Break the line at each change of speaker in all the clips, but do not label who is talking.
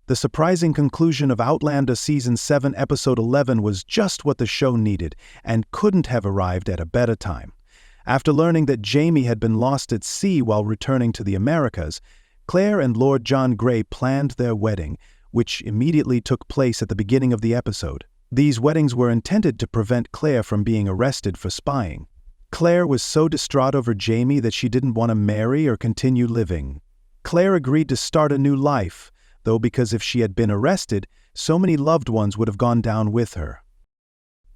The surprising conclusion of Outlander Season 7, Episode 11 was just what the show needed and couldn't have arrived at a better time. After learning that Jamie had been lost at sea while returning to the Americas, Claire and Lord John Grey planned their wedding, which immediately took place at the beginning of the episode. These weddings were intended to prevent Claire from being arrested for spying. Claire was so distraught over Jamie that she didn't want to marry or continue living. Claire agreed to start a new life, though because if she had been arrested, so many loved ones would have gone down with her.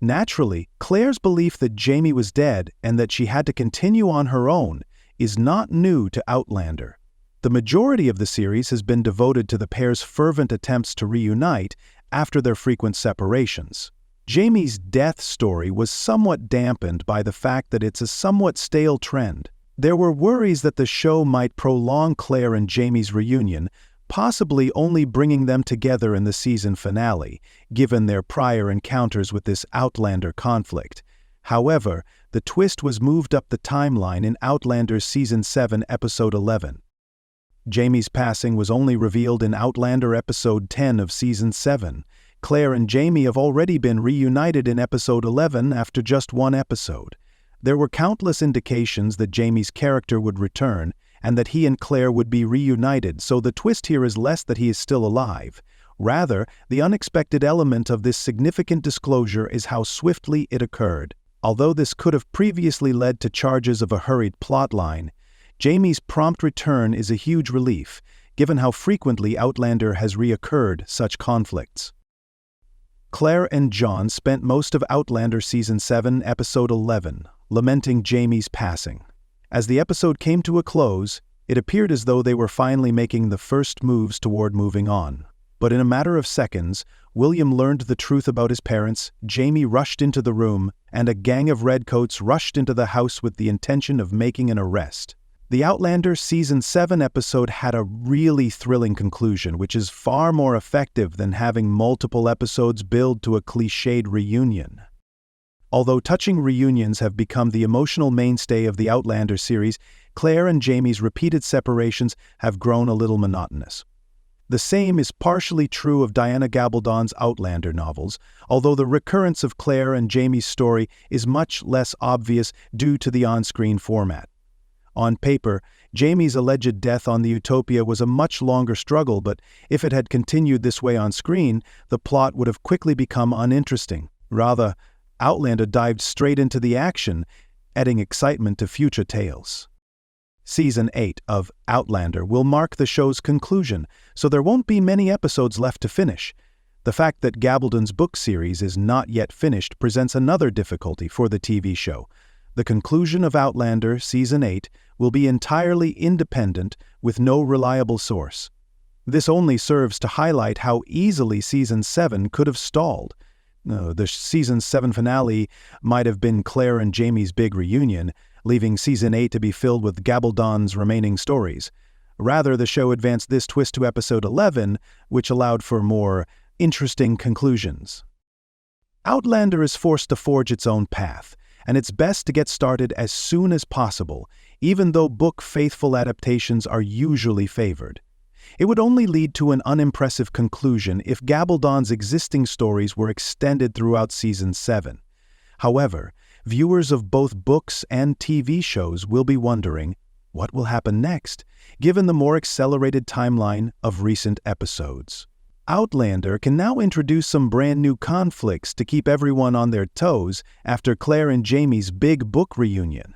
Naturally, Claire's belief that Jamie was dead and that she had to continue on her own is not new to Outlander. The majority of the series has been devoted to the pair's fervent attempts to reunite after their frequent separations. Jamie's death story was somewhat dampened by the fact that it's a somewhat stale trend. There were worries that the show might prolong Claire and Jamie's reunion, possibly only bringing them together in the season finale, given their prior encounters with this Outlander conflict. However, the twist was moved up the timeline in Outlander Season 7, Episode 11. Jamie's passing was only revealed in Outlander Episode 10 of Season 7. Claire and Jamie have already been reunited in Episode 11 after just one episode. There were countless indications that Jamie's character would return, and that he and Claire would be reunited, so the twist here is less that he is still alive. Rather, the unexpected element of this significant disclosure is how swiftly it occurred. Although this could have previously led to charges of a hurried plotline, Jamie's prompt return is a huge relief, given how frequently Outlander has reoccurred such conflicts. Claire and John spent most of Outlander Season 7, Episode 11, lamenting Jamie's passing. As the episode came to a close, it appeared as though they were finally making the first moves toward moving on. But in a matter of seconds, William learned the truth about his parents, Jamie rushed into the room, and a gang of redcoats rushed into the house with the intention of making an arrest. The Outlander Season 7 episode had a really thrilling conclusion, which is far more effective than having multiple episodes build to a cliched reunion. Although touching reunions have become the emotional mainstay of the Outlander series, Claire and Jamie's repeated separations have grown a little monotonous. The same is partially true of Diana Gabaldon's Outlander novels, although the recurrence of Claire and Jamie's story is much less obvious due to the on-screen format. On paper, Jamie's alleged death on the Utopia was a much longer struggle, but if it had continued this way on screen, the plot would have quickly become uninteresting. Rather, Outlander dived straight into the action, adding excitement to future tales. Season 8 of Outlander will mark the show's conclusion, so there won't be many episodes left to finish. The fact that Gabaldon's book series is not yet finished presents another difficulty for the TV show. The conclusion of Outlander Season 8 will be entirely independent, with no reliable source. This only serves to highlight how easily Season 7 could have stalled. The Season 7 finale might have been Claire and Jamie's big reunion, leaving Season 8 to be filled with Gabaldon's remaining stories. Rather, the show advanced this twist to Episode 11, which allowed for more interesting conclusions. Outlander is forced to forge its own path, and it's best to get started as soon as possible, even though book-faithful adaptations are usually favored. It would only lead to an unimpressive conclusion if Gabaldon's existing stories were extended throughout Season 7. However, viewers of both books and TV shows will be wondering, what will happen next, given the more accelerated timeline of recent episodes? Outlander can now introduce some brand new conflicts to keep everyone on their toes after Claire and Jamie's big book reunion.